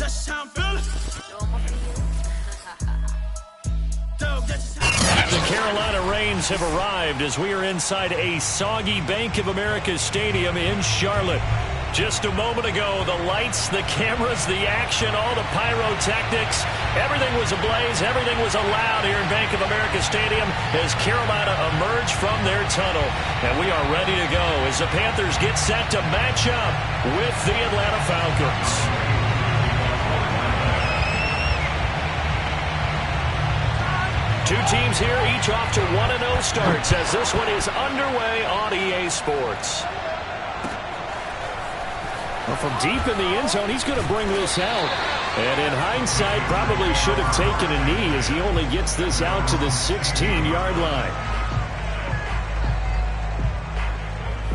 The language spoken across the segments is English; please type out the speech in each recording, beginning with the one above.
The Carolina Rains have arrived as we are inside a soggy Bank of America Stadium in Charlotte. Just a moment ago, the lights, the cameras, the action, all the pyrotechnics, everything was ablaze, everything was allowed here in Bank of America Stadium as Carolina emerged from their tunnel. And we are ready to go as the Panthers get set to match up with the Atlanta Falcons. Two teams here, each off to 1-0 starts as this one is underway on EA Sports. Well, from deep in the end zone, he's going to bring this out. And in hindsight, probably should have taken a knee as he only gets this out to the 16-yard line.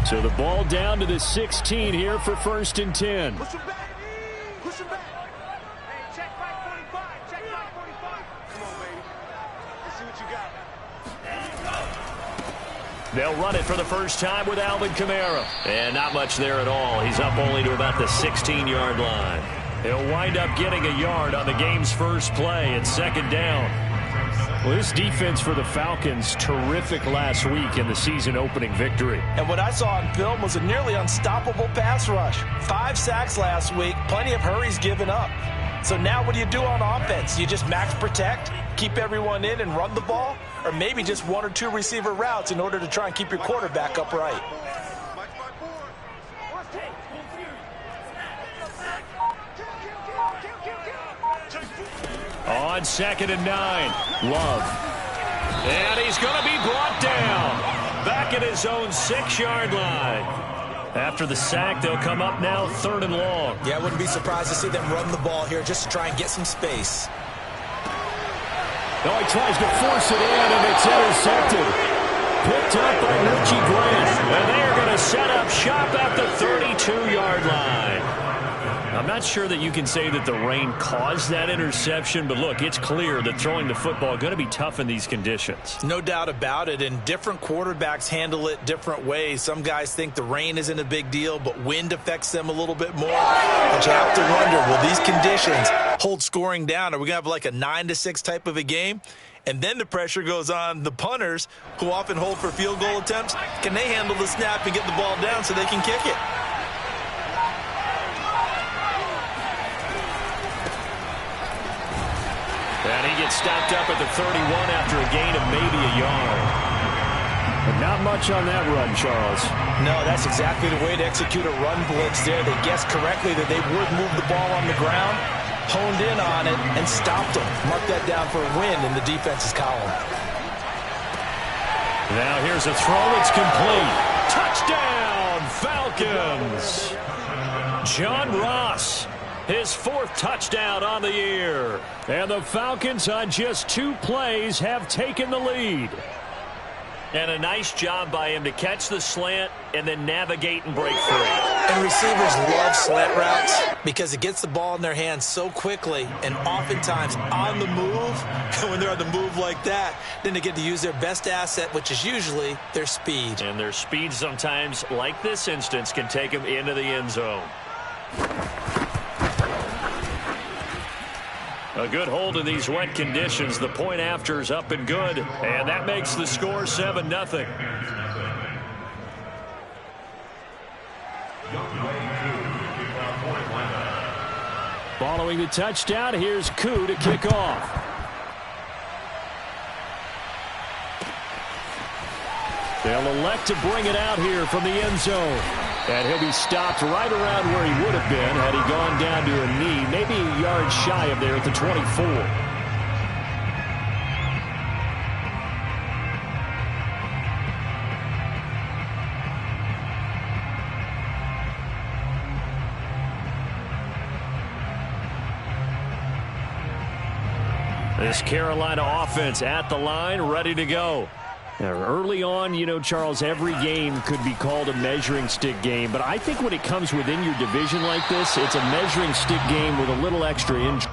So the ball down to the 16 here for 1st and 10. Push him back. Push him back. Hey, check 545. Check 545. Come on, baby. Let's see what you got. They'll run it for the first time with Alvin Kamara. And not much there at all. He's up only to about the 16-yard line. He'll wind up getting a yard on the game's first play at 2nd down. Well, this defense for the Falcons, terrific last week in the season-opening victory. And what I saw on film was a nearly unstoppable pass rush. 5 sacks last week, plenty of hurries given up. So now what do you do on offense? You just max protect, keep everyone in and run the ball? Or maybe just 1 or 2 receiver routes in order to try and keep your quarterback upright? On 2nd and 9, Love. And he's going to be brought down. Back at his own 6-yard line. After the sack, they'll come up now 3rd and long. Yeah, I wouldn't be surprised to see them run the ball here just to try and get some space. Oh, he tries to force it in, and it's intercepted. Picked up by Richie Grant. And they are going to set up shop at the 32-yard line. I'm not sure that you can say that the rain caused that interception, but look, it's clear that throwing the football is going to be tough in these conditions. No doubt about it, and different quarterbacks handle it different ways. Some guys think the rain isn't a big deal, but wind affects them a little bit more. But you have to wonder, will these conditions hold scoring down? Are we going to have like a 9-6 type of a game? And then the pressure goes on the punters, who often hold for field goal attempts. Can they handle the snap and get the ball down so they can kick it? And he gets stopped up at the 31 after a gain of maybe a yard. But not much on that run, Charles. No, that's exactly the way to execute a run blitz there. They guessed correctly that they would move the ball on the ground, honed in on it, and stopped them. Mark that down for a win in the defense's column. Now here's a throw. It's complete. Touchdown, Falcons. John Ross. His 4th touchdown on the year. And the Falcons on just 2 plays have taken the lead. And a nice job by him to catch the slant and then navigate and break free. And receivers love slant routes because it gets the ball in their hands so quickly and oftentimes on the move. And when they're on the move like that, then they get to use their best asset, which is usually their speed. And their speed sometimes, like this instance, can take them into the end zone. A good hold in these wet conditions. The point after is up and good. And that makes the score 7-0. Following the touchdown, here's Koo to kick off. They'll elect to bring it out here from the end zone. And he'll be stopped right around where he would have been had he gone down to a knee, maybe a yard shy of there at the 24. This Carolina offense at the line, ready to go. Now, early on, you know, Charles, every game could be called a measuring stick game. But I think when it comes within your division like this, it's a measuring stick game with a little extra injury.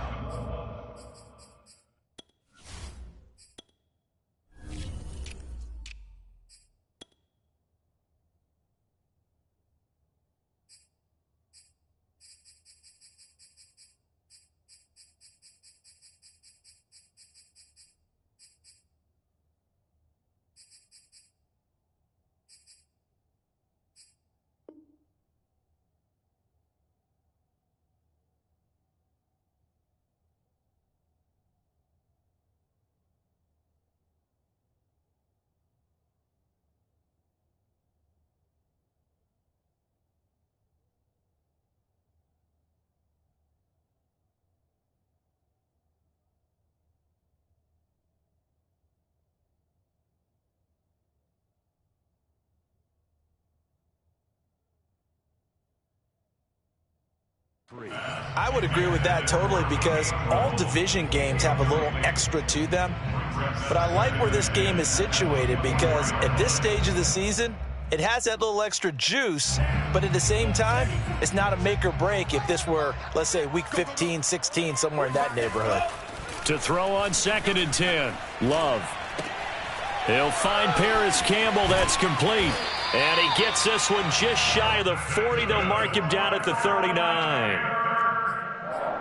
I would agree with that totally because all division games have a little extra to them. But I like where this game is situated because at this stage of the season, it has that little extra juice, but at the same time, it's not a make or break if this were, let's say, week 15, 16, somewhere in that neighborhood. To throw on 2nd and 10, Love. He'll find Paris Campbell. That's complete. And he gets this one just shy of the 40. They'll mark him down at the 39.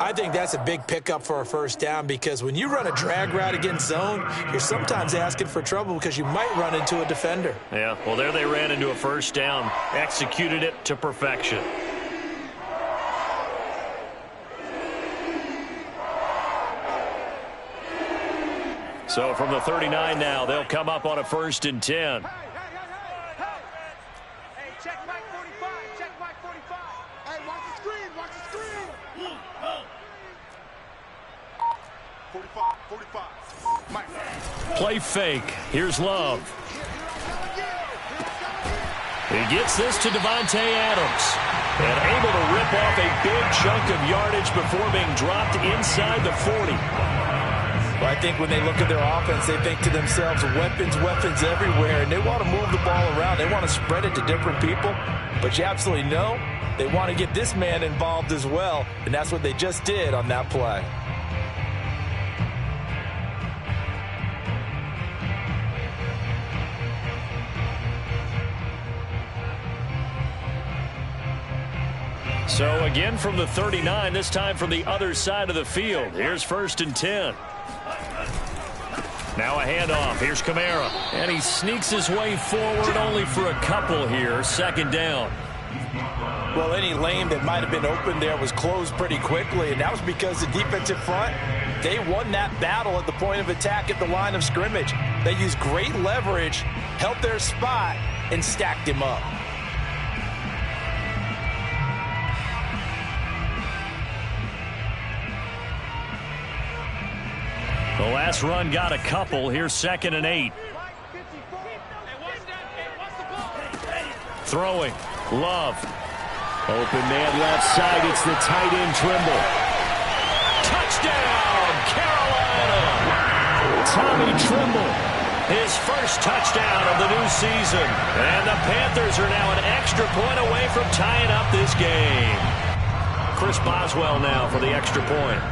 I think that's a big pickup for a first down because when you run a drag route against zone, you're sometimes asking for trouble because you might run into a defender. Yeah, well, there they ran into a first down. Executed it to perfection. So from the 39 now, they'll come up on a 1st and 10. Hey, check Mike 45. Check Mike 45. Hey, watch the screen. Watch the screen. 45. Mike. Play fake. Here's Love. He gets this to Devontae Adams. And able to rip off a big chunk of yardage before being dropped inside the 40. Well, I think when they look at their offense, they think to themselves, weapons everywhere, and they want to move the ball around. They want to spread it to different people, but you absolutely know they want to get this man involved as well, and that's what they just did on that play. So again from the 39, this time from the other side of the field. Here's 1st and 10. Now a handoff. Here's Kamara. And he sneaks his way forward only for a couple here. 2nd down. Well, any lane that might have been open there was closed pretty quickly, and that was because the defensive front, they won that battle at the point of attack at the line of scrimmage. They used great leverage, held their spot, and stacked him up. The last run got a couple. Here's 2nd and 8. Throwing. Love. Open man left side. It's the tight end Trimble. Touchdown, Carolina. Tommy Trimble. His first touchdown of the new season. And the Panthers are now an extra point away from tying up this game. Chris Boswell now for the extra point.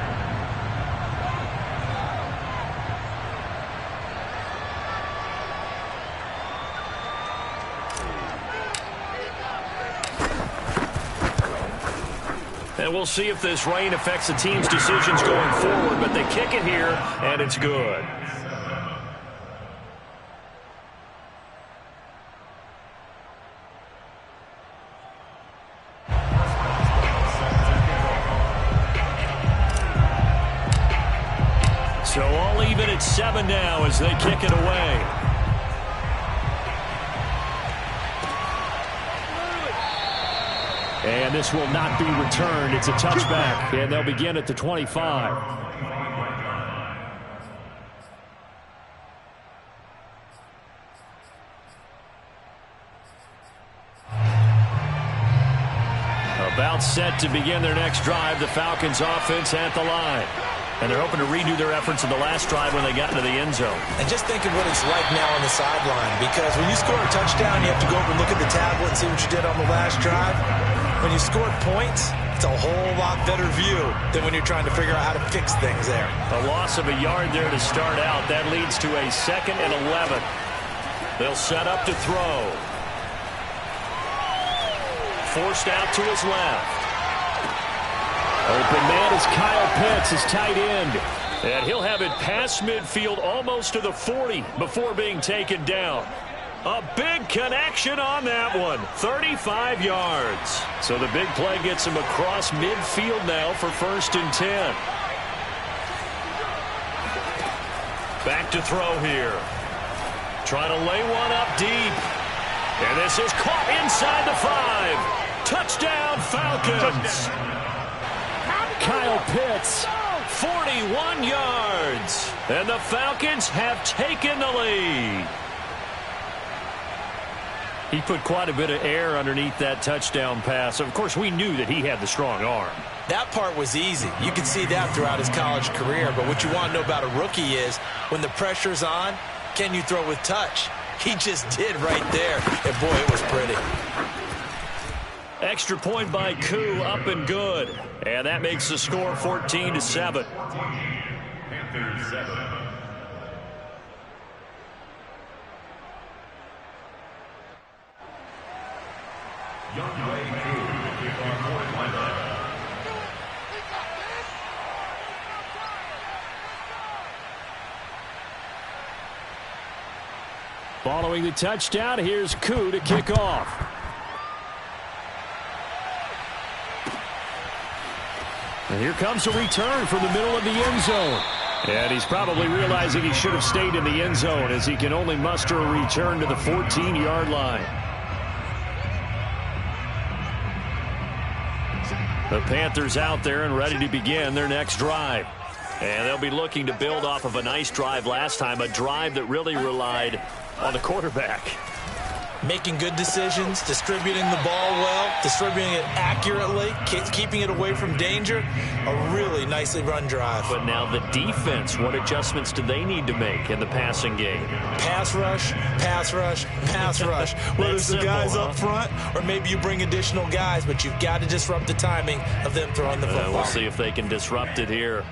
And we'll see if this rain affects the team's decisions going forward, but they kick it here, and it's good. So all even at 7 now as they kick it away. And this will not be returned. It's a touchback, and they'll begin at the 25. About set to begin their next drive, the Falcons offense at the line. And they're hoping to redo their efforts in the last drive when they got into the end zone. And just think of what it's like now on the sideline, because when you score a touchdown, you have to go over and look at the tablet and see what you did on the last drive. When you scored points, it's a whole lot better view than when you're trying to figure out how to fix things there. A loss of a yard there to start out. That leads to a 2nd and 11. They'll set up to throw. Forced out to his left. Open man is Kyle Pitts, his tight end. And he'll have it past midfield almost to the 40 before being taken down. A big connection on that one. 35 yards. So the big play gets him across midfield now for 1st and 10. Back to throw here. Trying to lay one up deep. And this is caught inside the 5. Touchdown, Falcons. Kyle Pitts, 41 yards. And the Falcons have taken the lead. He put quite a bit of air underneath that touchdown pass. Of course, we knew that he had the strong arm. That part was easy. You can see that throughout his college career. But what you want to know about a rookie is when the pressure's on, can you throw with touch? He just did right there. And, boy, it was pretty. Extra point by Koo, up and good. And that makes the score 14-7. Panthers 7. Young Wei Koo will kick off for Atlanta. Following the touchdown, here's Koo to kick off. And here comes a return from the middle of the end zone. And he's probably realizing he should have stayed in the end zone as he can only muster a return to the 14-yard line. The Panthers out there and ready to begin their next drive. And they'll be looking to build off of a nice drive last time, a drive that really relied on the quarterback. Making good decisions, distributing the ball well, distributing it accurately, keeping it away from danger. A really nicely run drive. But now the defense, what adjustments do they need to make in the passing game? Pass rush, pass rush, pass rush. Whether it's the guys up front or maybe you bring additional guys, but you've got to disrupt the timing of them throwing the football. We'll see if they can disrupt it here.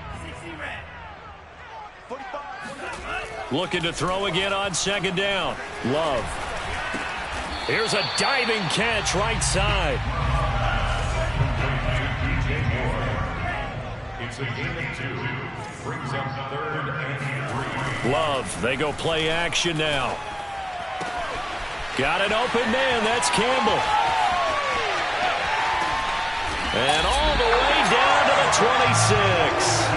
Looking to throw again on second down. Love. Here's a diving catch right side. It's a gain of 2. Brings up 3rd and 3. Love, they go play action now. Got an open man, that's Campbell. And all the way down to the 26.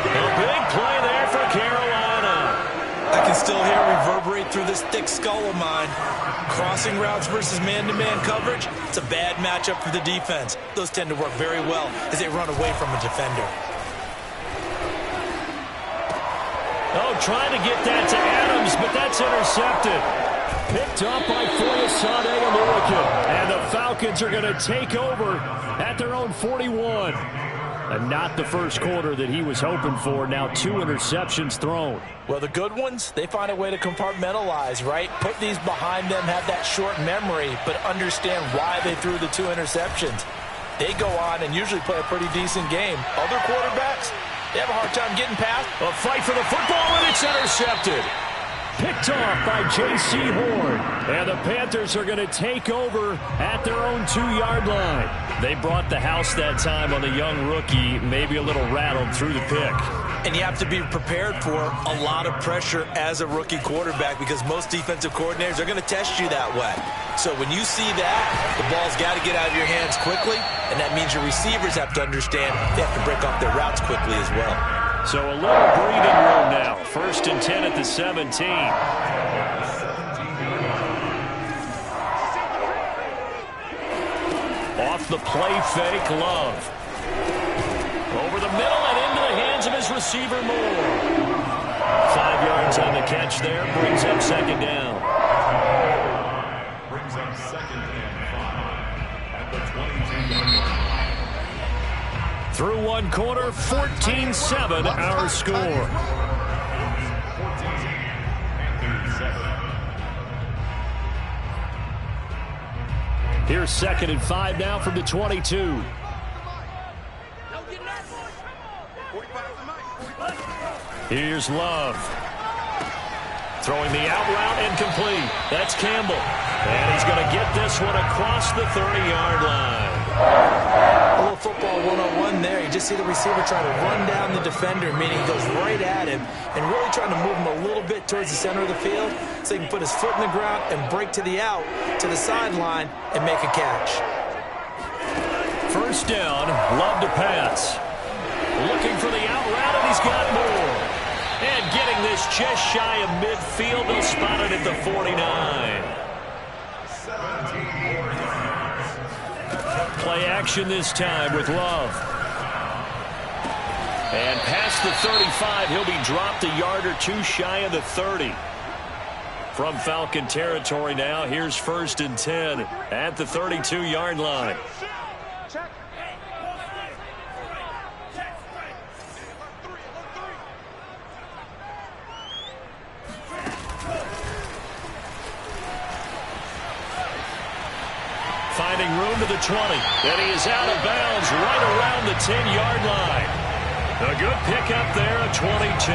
A big play there for Carolina. I can still hear it reverberate through this thick skull of mine. Crossing routes versus man-to-man coverage, it's a bad matchup for the defense. Those tend to work very well as they run away from a defender. Oh, trying to get that to Adams, but that's intercepted. Picked up by Foyesade Oluwakin. And the Falcons are going to take over at their own 41. And not the first quarter that he was hoping for. Now 2 interceptions thrown. Well, the good ones, they find a way to compartmentalize, right? Put these behind them, have that short memory, but understand why they threw the 2 interceptions. They go on and usually play a pretty decent game. Other quarterbacks, they have a hard time getting past. A fight for the football, and it's intercepted. Picked off by J.C. Horn. And the Panthers are going to take over at their own 2-yard line. They brought the house that time on the young rookie, maybe a little rattled through the pick. And you have to be prepared for a lot of pressure as a rookie quarterback because most defensive coordinators are going to test you that way. So when you see that, the ball's got to get out of your hands quickly, and that means your receivers have to understand they have to break off their routes quickly as well. So a little breathing room now. 1st and 10 at the 17. Off the play fake, Love. Over the middle and into the hands of his receiver, Moore. 5 yards on the catch there. Brings up second down. Brings up 2nd and 5 at the 22-yard line. Through one quarter, 14-7 our score. 14, Panthers 7. Here's 2nd and 5 now from the 22. Here's Love. Throwing the out route incomplete. That's Campbell. And he's going to get this one across the 30-yard line. A little football 101 there. You just see the receiver trying to run down the defender, meaning he goes right at him and really trying to move him a little bit towards the center of the field so he can put his foot in the ground and break to the out, to the sideline, and make a catch. 1st down, Love to pass. Looking for the out route, and he's got more. And getting this just shy of midfield, they'll spot it at the 49. Play action this time with Love. And past the 35, he'll be dropped a yard or 2 shy of the 30. From Falcon territory now, here's 1st and 10 at the 32-yard line. room to the 20. And he is out of bounds right around the 10-yard line. A good pickup there, a 22.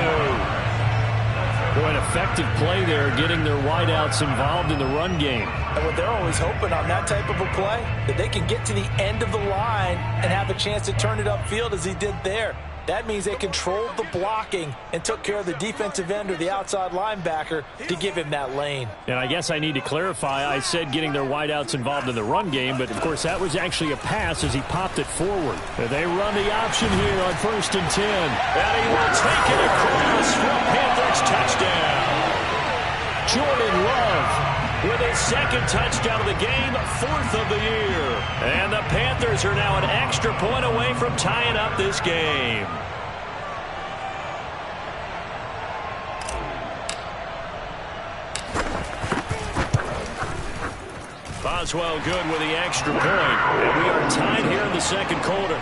Boy, an effective play there, getting their wideouts involved in the run game. And what they're always hoping on that type of a play, that they can get to the end of the line and have a chance to turn it upfield as he did there. That means they controlled the blocking and took care of the defensive end or the outside linebacker to give him that lane. And I guess I need to clarify, I said getting their wideouts involved in the run game, but of course that was actually a pass as he popped it forward. They run the option here on 1st and 10. And he will take it across for a Panthers touchdown. Jordan Love with his second touchdown of the game, 4th of the year. And the Panthers are now an extra point away from tying up this game. Boswell good with the extra point. And we are tied here in the second quarter.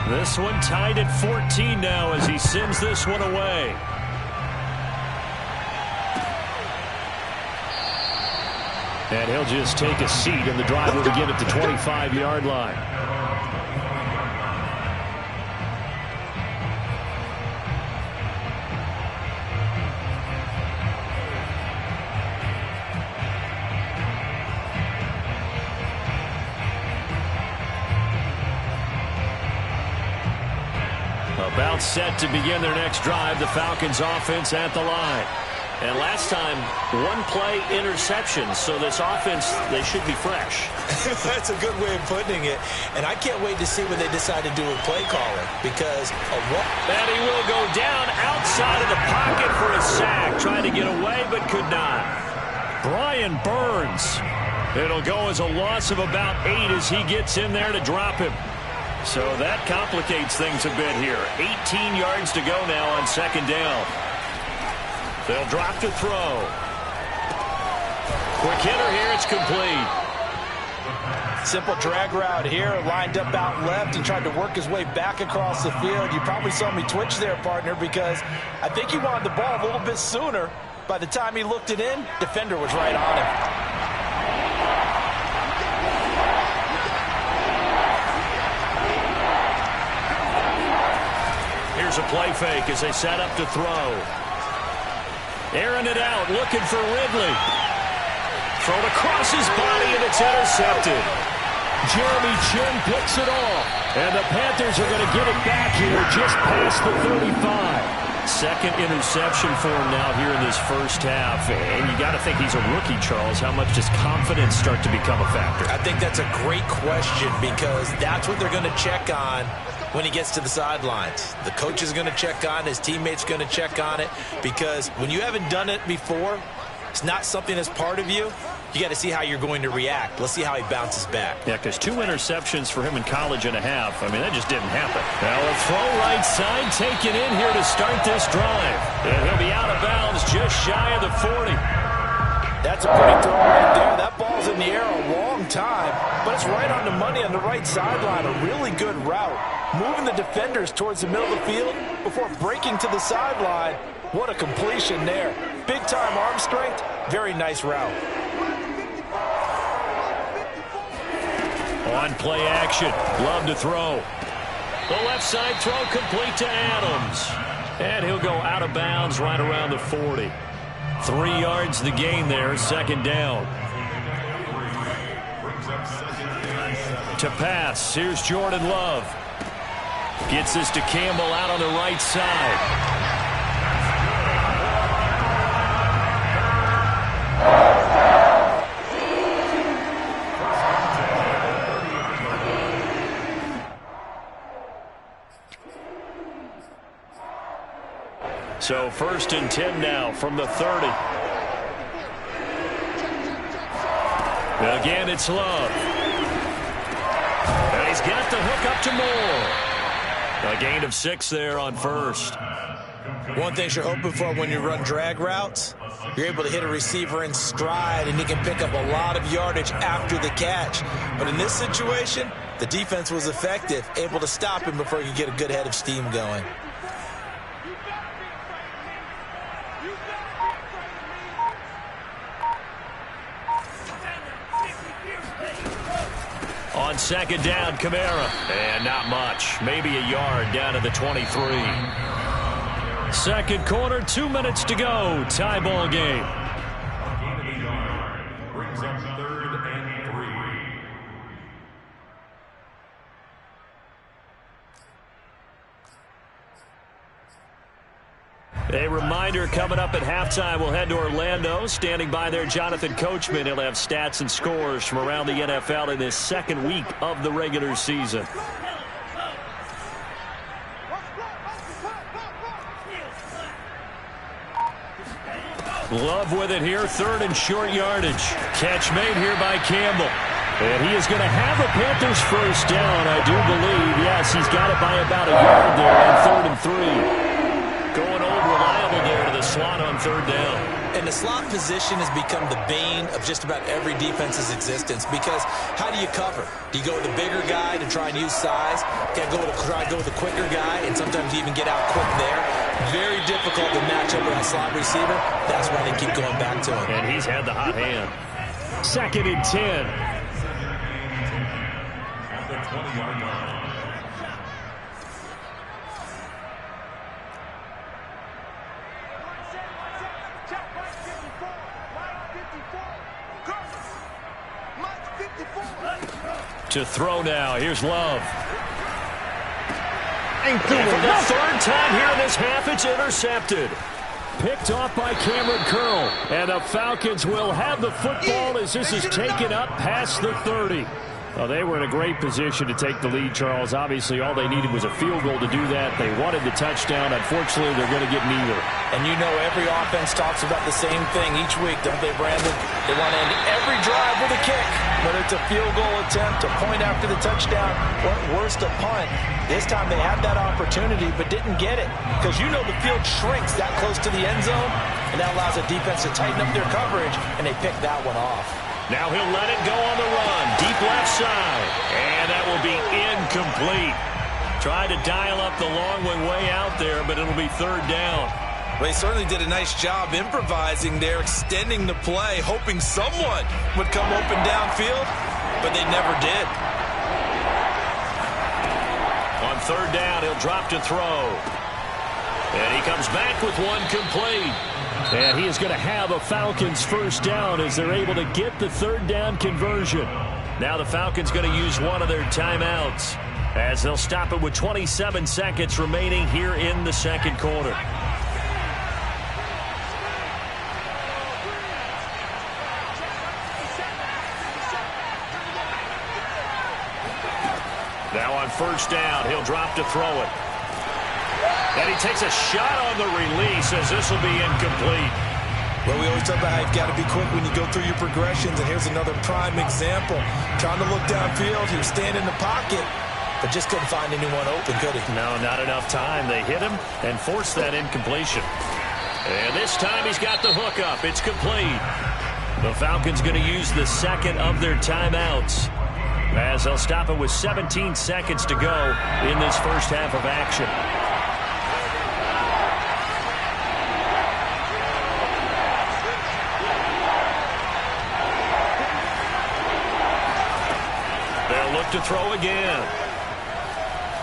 This one tied at 14 now as he sends this one away. And he'll just take a seat, and the drive will begin at the 25-yard line. About set to begin their next drive, the Falcons offense at the line. And last time, one play interception, so this offense, they should be fresh. That's a good way of putting it. And I can't wait to see what they decide to do with play calling, because and he will go down outside of the pocket for a sack, trying to get away but could not. Brian Burns. It'll go as a loss of about 8 as he gets in there to drop him. So that complicates things a bit here. 18 yards to go now on 2nd down. They'll drop to throw. Quick hitter here. It's complete. Simple drag route here. Lined up out left and tried to work his way back across the field. You probably saw me twitch there, partner, because I think he wanted the ball a little bit sooner. By the time he looked it in, defender was right on him. Here's a play fake as they set up to throw. Airing it out, looking for Ridley. Thrown across his body, and it's intercepted. Jeremy Chin picks it off. And the Panthers are going to get it back here just past the 35. Second interception for him now here in this first half. And you got to think he's a rookie, Charles. How much does confidence start to become a factor? I think that's a great question, because that's what they're going to check on when he gets to the sidelines. The coach is going to check on it. His teammates going to check on it, because when you haven't done it before, it's not something that's part of you. You got to see how you're going to react. Let's see how he bounces back. Yeah, because 2 interceptions for him in college and a half. I mean, that just didn't happen. Now a throw right side, taken in here to start this drive. And he'll be out of bounds just shy of the 40. That's a pretty throw right there. That ball's in the air a long time, but it's right on the money on the right sideline. A really good route. Moving the defenders towards the middle of the field before breaking to the sideline. What a completion there. Big-time arm strength. Very nice route. On play action. Love to throw. The left side throw complete to Adams. And he'll go out of bounds right around the 40. 3 yards the gain there, 2nd down. To pass, here's Jordan Love. Gets this to Campbell out on the right side. So 1st and 10 now from the 30. Again, it's Love. And he's got the hook up to Moore. A gain of 6 there on first. One thing you're hoping for when you run drag routes, you're able to hit a receiver in stride, and he can pick up a lot of yardage after the catch. But in this situation, the defense was effective, able to stop him before he could get a good head of steam going. On second down, Kamara. And not much. Maybe a yard down to the 23. Second quarter, 2 minutes to go. Tie ball game. Brings up 3rd and 3. A reminder coming up at halftime. We'll head to Orlando. Standing by there, Jonathan Coachman. He'll have stats and scores from around the NFL in this second week of the regular season. Love with it here. 3rd and short yardage. Catch made here by Campbell. And he is going to have a Panthers first down, I do believe. Yes, he's got it by about a yard there on 3rd and 3. Going old reliable there to the slot on 3rd down. And the slot position has become the bane of just about every defense's existence, because how do you cover? Do you go with the bigger guy to try and use size? You got to try to go with the quicker guy, and sometimes you even get out quick there. Very difficult to match up with that slot receiver. That's why they keep going back to him. And he's had the hot hand. 2nd and 10. At the 20-yard line. To throw now. Here's Love. And for the 3rd time here in this half, it's intercepted. Picked off by Cameron Curl. And the Falcons will have the football as this is taken up past the 30. Well, they were in a great position to take the lead, Charles. Obviously, all they needed was a field goal to do that. They wanted the touchdown. Unfortunately, they're going to get neither. And you know every offense talks about the same thing each week, don't they, Brandon? They want to end every drive with a kick, whether it's a field goal attempt, a point after the touchdown, or worst, a punt. This time they had that opportunity but didn't get it, because you know the field shrinks that close to the end zone, and that allows the defense to tighten up their coverage, and they pick that one off. Now he'll let it go on the run. Deep left side. And that will be incomplete. Tried to dial up the long one way out there, but it'll be 3rd down. Well, he certainly did a nice job improvising there, extending the play, hoping someone would come open downfield, but they never did. On 3rd down, he'll drop to throw. And he comes back with one complete. And he is going to have a Falcons first down as they're able to get the 3rd down conversion. Now the Falcons going to use one of their timeouts as they'll stop it with 27 seconds remaining here in the second quarter. Now on 1st down, he'll drop to throw it. And he takes a shot on the release as this will be incomplete. Well, we always talk about how you've got to be quick when you go through your progressions, and here's another prime example. Trying to look downfield, he was standing in the pocket, but just couldn't find anyone open, could he? No, not enough time. They hit him and forced that incompletion. And this time he's got the hook up. It's complete. The Falcons going to use the 2nd of their timeouts as they'll stop it with 17 seconds to go in this first half of action. They'll look to throw again.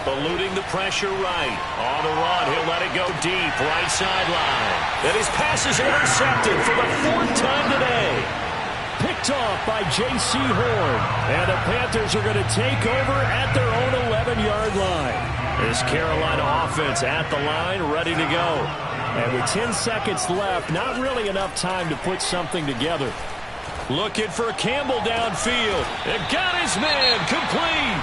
Eluding the pressure right. On the run, he'll let it go deep, right sideline. And his pass is intercepted for the 4th time today. Picked off by J.C. Horn. And the Panthers are going to take over at their own 11-yard line. This Carolina offense at the line, ready to go. And with 10 seconds left, not really enough time to put something together. Looking for Campbell downfield. And got his man complete.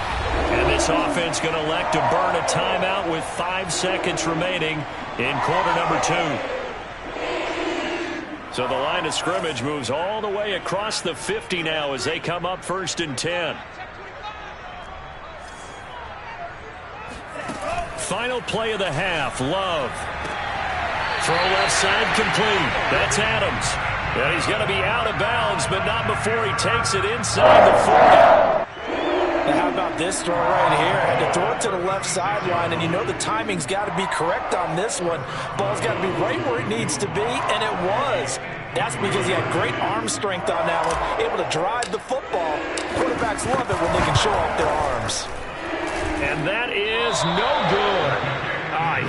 And this offense going to elect to burn a timeout with 5 seconds remaining in quarter number 2. So the line of scrimmage moves all the way across the 50 now as they come up 1st and 10. Final play of the half. Love. Throw left side complete. That's Adams. And he's going to be out of bounds, but not before he takes it inside the 40. Now how about this throw right here? Had to throw it to the left sideline, and you know the timing's got to be correct on this one. Ball's got to be right where it needs to be, and it was. That's because he had great arm strength on that one, able to drive the football. Quarterbacks love it when they can show off their arms. And that is no good.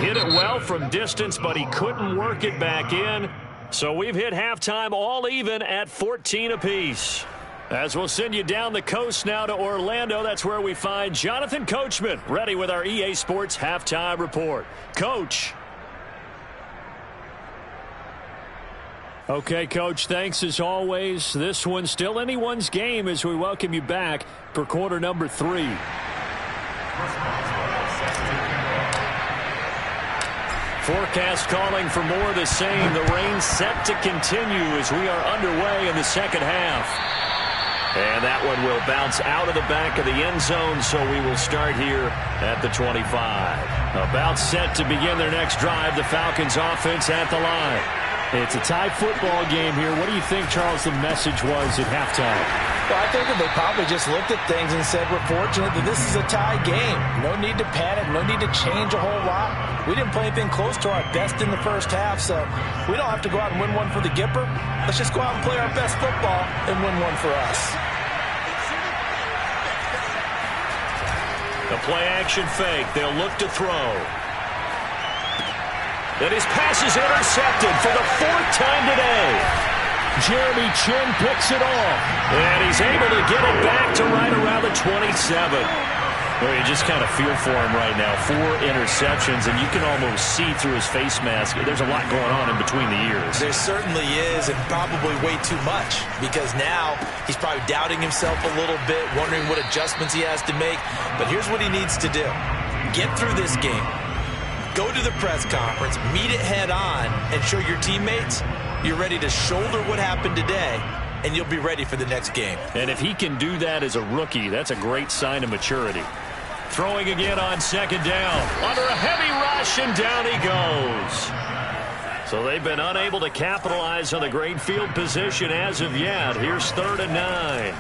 Hit it well from distance, but he couldn't work it back in. So we've hit halftime all even at 14 apiece. As we'll send you down the coast now to Orlando, that's where we find Jonathan Coachman, ready with our EA Sports Halftime Report. Coach. Okay, Coach, thanks as always. This one's still anyone's game as we welcome you back for quarter number 3. Forecast calling for more of the same. The rain set to continue as we are underway in the second half. And that one will bounce out of the back of the end zone, so we will start here at the 25. About set to begin their next drive, the Falcons offense at the line. It's a tie football game here. What do you think, Charles, the message was at halftime? Well, I think that they probably just looked at things and said, we're fortunate that this is a tie game. No need to panic, no need to change a whole lot. We didn't play anything close to our best in the first half, so we don't have to go out and win one for the Gipper. Let's just go out and play our best football and win one for us. The play-action fake. They'll look to throw. And his pass is intercepted for the 4th time today. Jeremy Chin picks it off. And he's able to get it back to right around the 27. Well, you just kind of feel for him right now. 4 interceptions, and you can almost see through his face mask. There's a lot going on in between the ears. There certainly is, and probably way too much, because now he's probably doubting himself a little bit, wondering what adjustments he has to make. But here's what he needs to do. Get through this game. Go to the press conference, meet it head on, and show your teammates you're ready to shoulder what happened today, and you'll be ready for the next game. And if he can do that as a rookie, that's a great sign of maturity. Throwing again on second down. Under a heavy rush, and down he goes. So they've been unable to capitalize on the great field position as of yet. Here's 3rd and 9.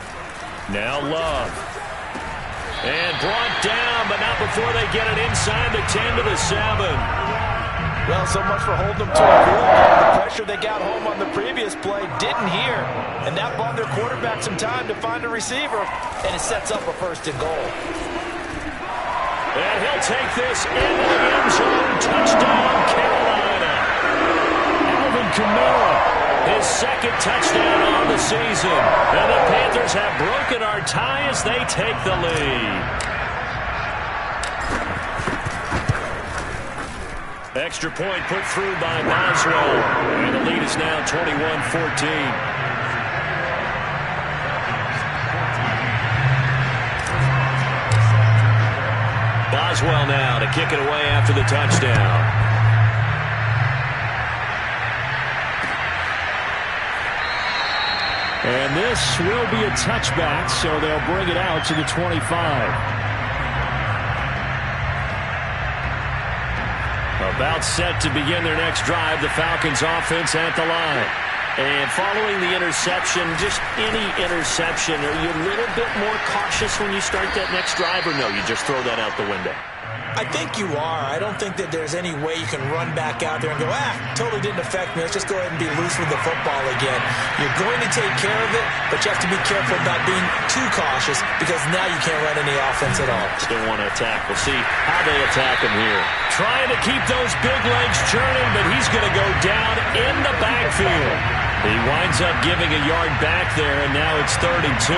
Now Love. And brought down, but not before they get it inside the 10 to the 7. Well, so much for holding them to a field goal. The pressure they got home on the previous play didn't hear, and that bought their quarterback some time to find a receiver, and it sets up a 1st and goal. And he'll take this into the end zone. Touchdown, Carolina. Alvin Kamara, his 2nd touchdown on the season. And the Panthers have broken our tie as they take the lead. Extra point put through by Boswell. And the lead is now 21-14. Boswell now to kick it away after the touchdown. And this will be a touchback, so they'll bring it out to the 25. About set to begin their next drive, the Falcons offense at the line. And following the interception, just any interception, are you a little bit more cautious when you start that next drive, or no, you just throw that out the window? I think you are. I don't think that there's any way you can run back out there and go, totally didn't affect me. Let's just go ahead and be loose with the football again. You're going to take care of it, but you have to be careful about being too cautious because now you can't run any offense at all. Still want to attack. We'll see how they attack him here. Trying to keep those big legs churning, but he's going to go down in the backfield. He winds up giving a yard back there, and now it's 3rd and 2.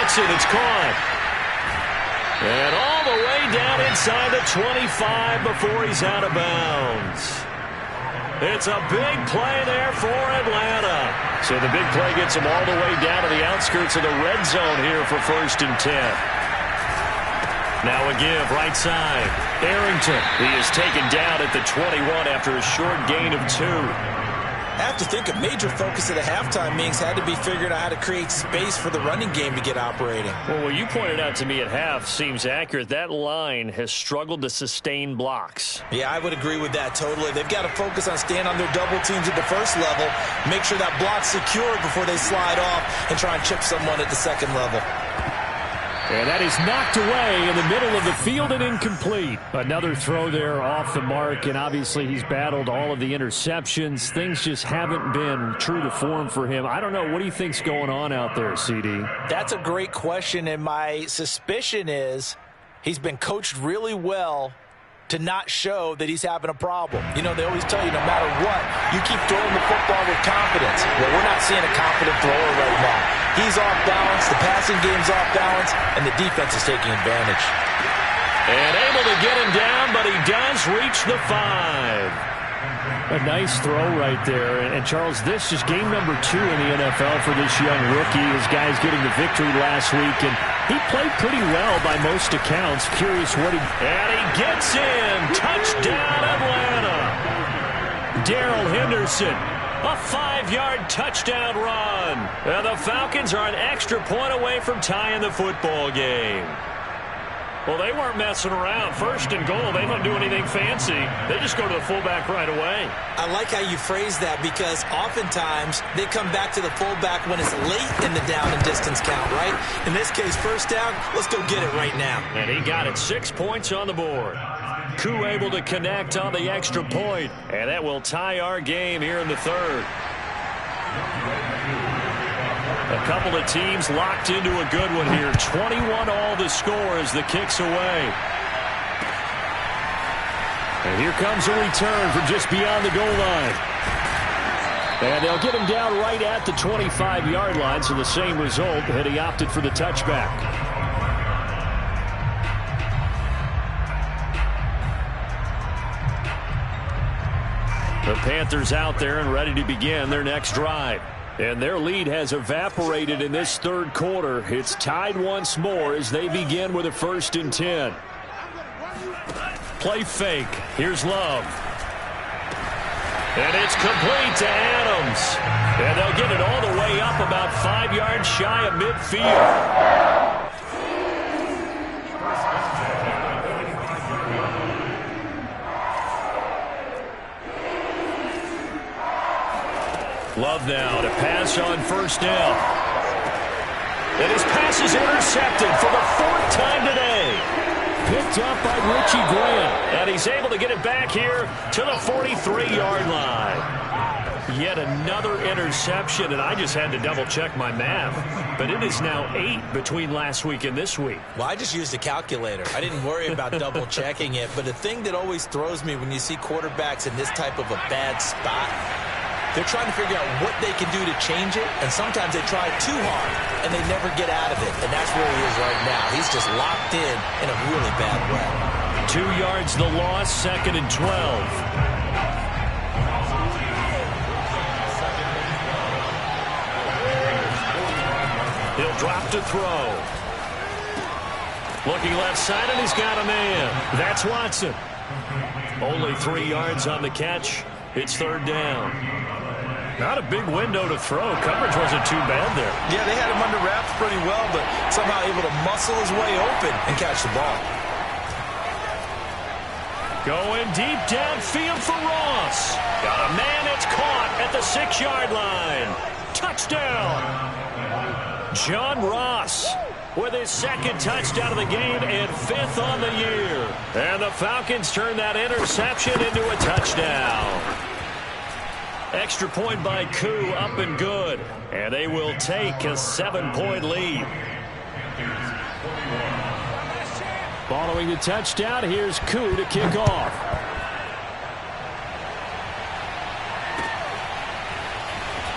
Watson. It's caught. And all the way down inside the 25 before he's out of bounds. It's a big play there for Atlanta. So the big play gets him all the way down to the outskirts of the red zone here for 1st and 10. Now a give, right side. Arrington. He is taken down at the 21 after a short gain of 2. I have to think a major focus of the halftime meetings had to be figuring out how to create space for the running game to get operating. Well, what you pointed out to me at half seems accurate. That line has struggled to sustain blocks. Yeah, I would agree with that totally. They've got to focus on staying on their double teams at the first level, make sure that block's secured before they slide off and try and chip someone at the second level. And that is knocked away in the middle of the field and incomplete. Another throw there off the mark, and obviously he's battled all of the interceptions. Things just haven't been true to form for him. I don't know. What do you think's going on out there, CD? That's a great question, and my suspicion is he's been coached really well to not show that he's having a problem. You know, they always tell you no matter what, you keep throwing the football with confidence. Well, we're not seeing a confident thrower right now. He's off balance, the passing game's off balance, and the defense is taking advantage. And able to get him down, but he does reach the 5. A nice throw right there. And Charles, this is game number 2 in the NFL for this young rookie. His guys getting the victory last week, and he played pretty well by most accounts. Curious what he... And he gets in! Touchdown, Atlanta! Darrell Henderson. A 5-yard touchdown run. And the Falcons are an extra point away from tying the football game. Well, they weren't messing around. 1st and goal, they don't do anything fancy. They just go to the fullback right away. I like how you phrase that because oftentimes they come back to the fullback when it's late in the down and distance count, right? In this case, 1st down, let's go get it right now. And he got it. 6 points on the board. Koo able to connect on the extra point, and that will tie our game here in the 3rd. A couple of teams locked into a good one here. 21 all the score as the kick's away. And here comes a return from just beyond the goal line. And they'll get him down right at the 25-yard line, so the same result, and he opted for the touchback. The Panthers out there and ready to begin their next drive. And their lead has evaporated in this 3rd quarter. It's tied once more as they begin with a 1st and 10. Play fake. Here's Love. And it's complete to Adams. And they'll get it all the way up about 5 yards shy of midfield. Love now to pass on 1st down. And his pass is intercepted for the 4th time today. Picked up by Richie Graham. And he's able to get it back here to the 43-yard line. Yet another interception, and I just had to double-check my math. But it is now 8 between last week and this week. Well, I just used a calculator. I didn't worry about double-checking it. But the thing that always throws me when you see quarterbacks in this type of a bad spot, they're trying to figure out what they can do to change it, and sometimes they try too hard, and they never get out of it. And that's where he is right now. He's just locked in a really bad way. 2 yards the loss, 2nd and 12. He'll drop to throw. Looking left side, and he's got a man. That's Watson. Only 3 yards on the catch. It's 3rd down. Not a big window to throw. Coverage wasn't too bad there. Yeah, they had him under wraps pretty well, but somehow able to muscle his way open and catch the ball. Going deep downfield for Ross. Got a man that's caught at the 6-yard line. Touchdown. John Ross with his 2nd touchdown of the game and 5th on the year. And the Falcons turn that interception into a touchdown. Extra point by Koo, up and good. And they will take a 7-point lead. Following the touchdown, here's Koo to kick off.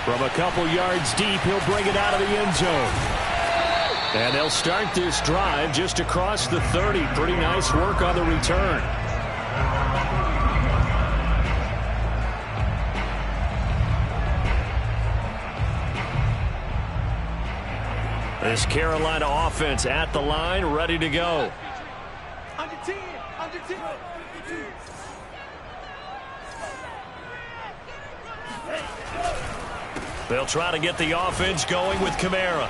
From a couple yards deep, he'll bring it out of the end zone. And they'll start this drive just across the 30. Pretty nice work on the return. This Carolina offense at the line, ready to go. Under 10, under 10. They'll try to get the offense going with Kamara.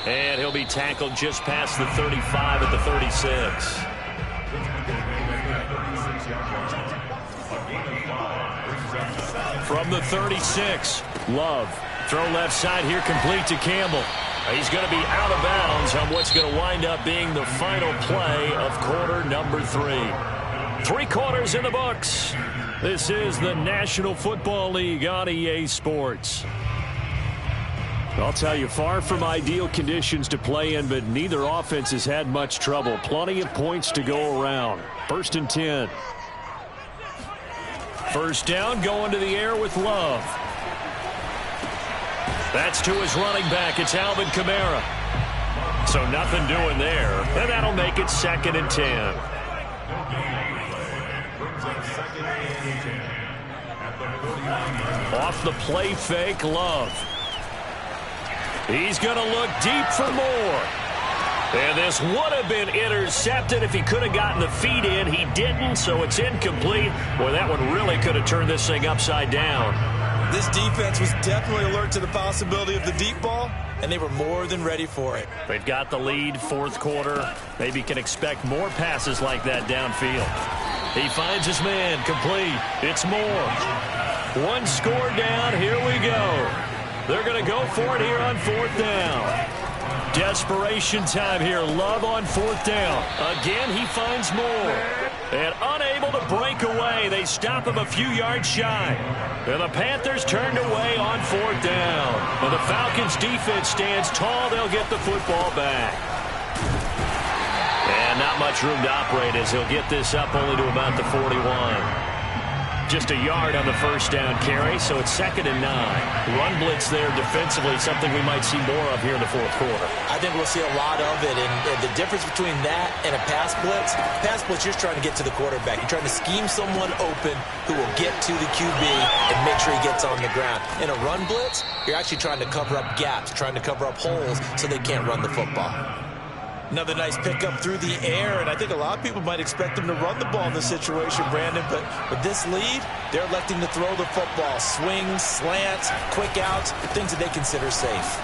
And he'll be tackled just past the 35 at the 36. From the 36, Love. Throw left side here, complete to Campbell. He's going to be out of bounds on what's going to wind up being the final play of quarter number 3. 3 quarters in the books. This is the National Football League on EA Sports. I'll tell you, far from ideal conditions to play in, but neither offense has had much trouble. Plenty of points to go around. 1st and 10. First down, going to the air with Love. That's to his running back. It's Alvin Kamara. So nothing doing there. And that'll make it 2nd and 10. Off the play fake, Love. He's going to look deep for more. And this would have been intercepted if he could have gotten the feet in. He didn't, so it's incomplete. Boy, that one really could have turned this thing upside down. This defense was definitely alert to the possibility of the deep ball, and they were more than ready for it. They've got the lead, 4th quarter. Maybe can expect more passes like that downfield. He finds his man, complete. It's Moore. 1 score down, here we go. They're going to go for it here on 4th down. Desperation time here. Love on 4th down. Again, he finds Moore. And unable to break away. They stop him a few yards shy. And the Panthers turned away on 4th down. And the Falcons defense stands tall. They'll get the football back. And not much room to operate as he'll get this up only to about the 41. Just a yard on the first down carry, so it's 2nd and 9. Run blitz there defensively, something we might see more of here in the 4th quarter. I think we'll see a lot of it, and the difference between that and a pass blitz, you're just trying to get to the quarterback. You're trying to scheme someone open who will get to the QB and make sure he gets on the ground. In a run blitz, you're actually trying to cover up gaps, trying to cover up holes so they can't run the football. Another nice pickup through the air, and I think a lot of people might expect them to run the ball in this situation, Brandon, but with this lead, they're electing to throw the football. Swings, slants, quick outs, things that they consider safe.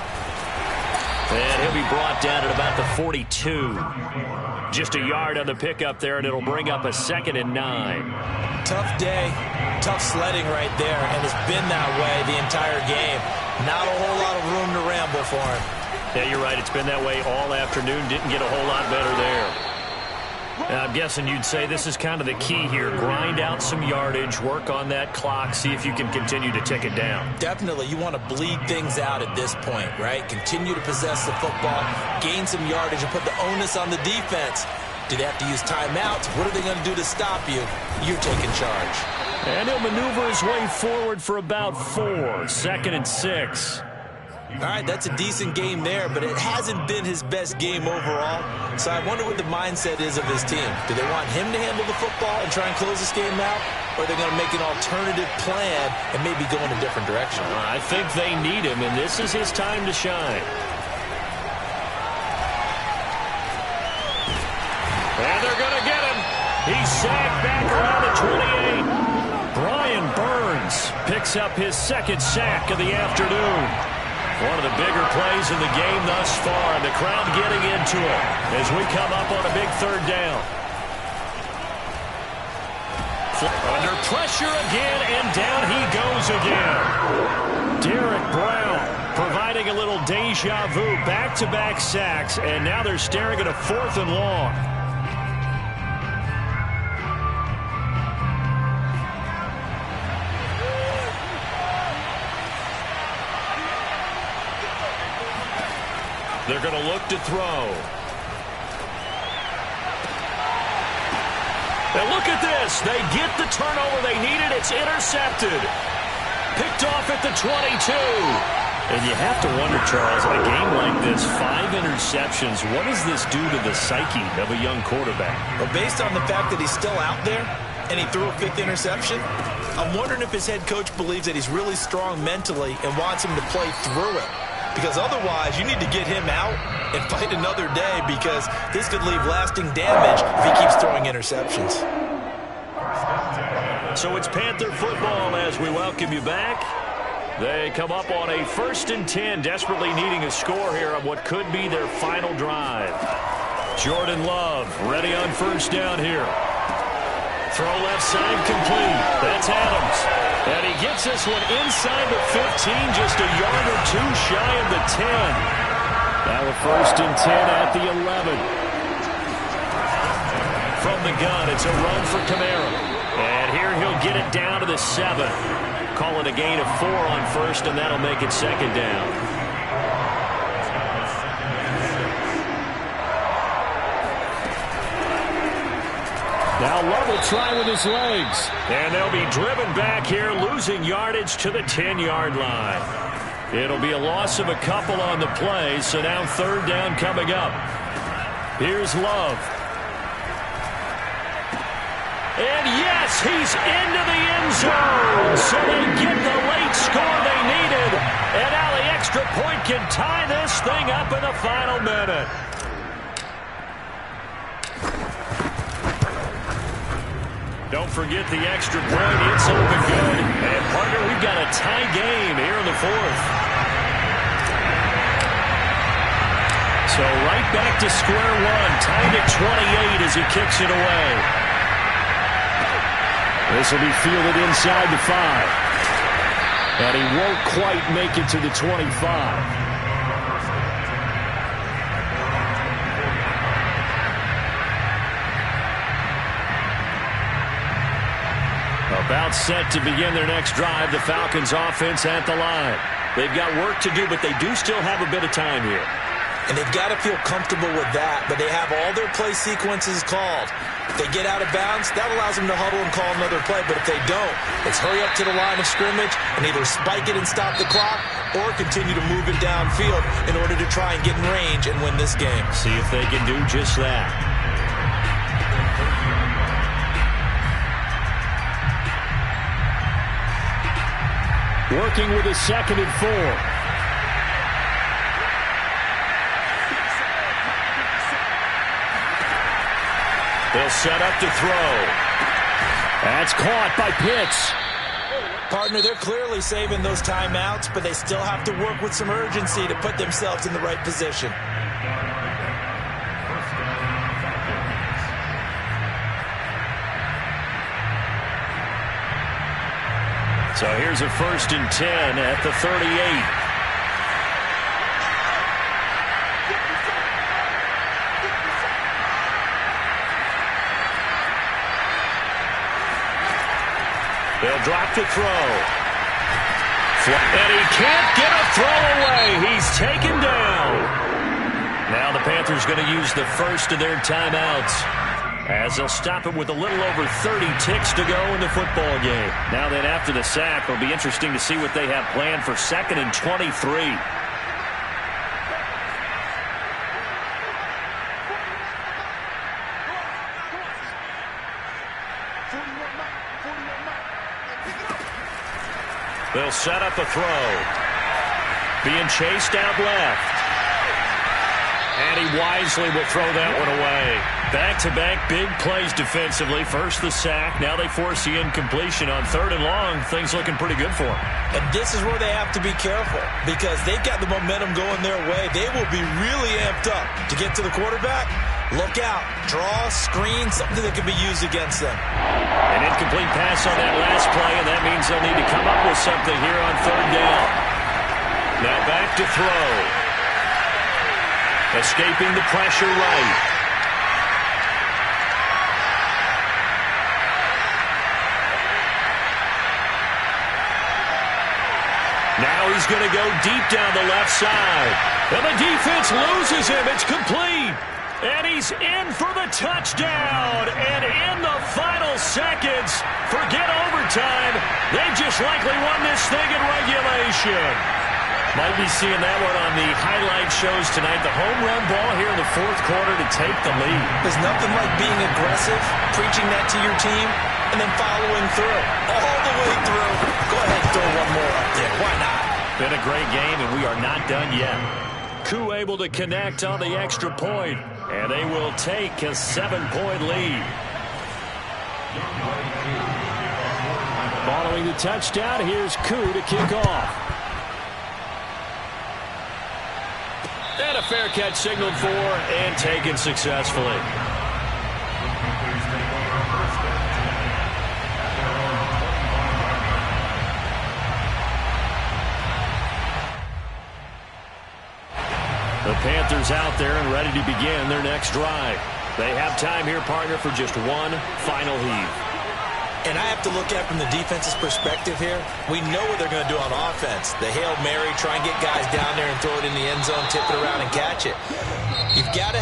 And he'll be brought down at about the 42. Just a yard on the pickup there, and it'll bring up a 2nd and 9. Tough day, tough sledding right there, and it's been that way the entire game. Not a whole lot of room to ramble for him. Yeah, you're right. It's been that way all afternoon. Didn't get a whole lot better there. And I'm guessing you'd say this is kind of the key here. Grind out some yardage, work on that clock, see if you can continue to tick it down. Definitely. You want to bleed things out at this point, right? Continue to possess the football, gain some yardage, and put the onus on the defense. Do they have to use timeouts? What are they going to do to stop you? You're taking charge. And he'll maneuver his way forward for about 4. 2nd and 6. All right, that's a decent game there, but it hasn't been his best game overall. So I wonder what the mindset is of his team. Do they want him to handle the football and try and close this game out? Or are they going to make an alternative plan and maybe go in a different direction? I think they need him, and this is his time to shine. And they're going to get him. He's sacked back around the 28. Brian Burns picks up his 2nd sack of the afternoon. One of the bigger plays in the game thus far, and the crowd getting into it as we come up on a big 3rd down. Under pressure again, and down he goes again. Derek Brown providing a little deja vu, back-to-back sacks, and now they're staring at a 4th and long. They're going to look to throw. And look at this. They get the turnover they needed. It's intercepted. Picked off at the 22. And you have to wonder, Charles, in a game like this, 5 interceptions, what does this do to the psyche of a young quarterback? Well, based on the fact that he's still out there and he threw a 5th interception, I'm wondering if his head coach believes that he's really strong mentally and wants him to play through it. Because otherwise, you need to get him out and fight another day, because this could leave lasting damage if he keeps throwing interceptions. So it's Panther football as we welcome you back. They come up on a 1st and 10, desperately needing a score here on what could be their final drive. Jordan Love ready on 1st down here. Throw left side complete. That's Adams. And he gets this one inside the 15, just a yard or 2 shy of the 10. Now a 1st and 10 at the 11. From the gun, it's a run for Kamara. And here he'll get it down to the 7. Call it a gain of 4 on 1st, and that'll make it 2nd down. Now Love will try with his legs. And they'll be driven back here, losing yardage to the 10-yard line. It'll be a loss of a couple on the play, so now 3rd down coming up. Here's Love. And yes, he's into the end zone. So they get the late score they needed. And now the extra point can tie this thing up in the final minute. Don't forget the extra point. It's open good. And, partner, we've got a tie game here in the 4th. So right back to square one. Tied at 28 as he kicks it away. This will be fielded inside the 5. And he won't quite make it to the 25. About set to begin their next drive. The Falcons offense at the line. They've got work to do, but they do still have a bit of time here. And they've got to feel comfortable with that, but they have all their play sequences called. If they get out of bounds, that allows them to huddle and call another play. But if they don't, it's hurry up to the line of scrimmage and either spike it and stop the clock or continue to move it downfield in order to try and get in range and win this game. See if they can do just that. Working with a 2nd and 4. They'll set up to throw. That's caught by Pitts. Partner, they're clearly saving those timeouts, but they still have to work with some urgency to put themselves in the right position. So here's a 1st and 10 at the 38. They'll drop to throw. And he can't get a throw away. He's taken down. Now the Panthers going to use the first of their timeouts, as they'll stop it with a little over 30 ticks to go in the football game. Now then, after the sack, it'll be interesting to see what they have planned for 2nd and 23. They'll set up a throw. Being chased out left. And he wisely will throw that one away. Back-to-back big plays defensively. First the sack. Now they force the incompletion on 3rd and long. Things looking pretty good for them. And this is where they have to be careful, because they've got the momentum going their way. They will be really amped up to get to the quarterback. Look out. Draw, screen, something that can be used against them. An incomplete pass on that last play, and that means they'll need to come up with something here on 3rd down. Now back to throw. Escaping the pressure right. Now he's going to go deep down the left side. And the defense loses him. It's complete. And he's in for the touchdown. And in the final seconds, forget overtime. They just likely won this thing in regulation. Might be seeing that one on the highlight shows tonight. The home run ball here in the fourth quarter to take the lead. There's nothing like being aggressive, preaching that to your team, and then following through. All the way through. Go ahead and throw one more up there. Why not? Been a great game, and we are not done yet. Koo able to connect on the extra point, and they will take a 7-point lead. Following the touchdown, here's Koo to kick off. And a fair catch signaled for and taken successfully. The Panthers out there and ready to begin their next drive. They have time here, partner, for just one final heave. And I have to look at it from the defense's perspective here. We know what they're going to do on offense. The Hail Mary, try and get guys down there and throw it in the end zone, tip it around and catch it. You've got to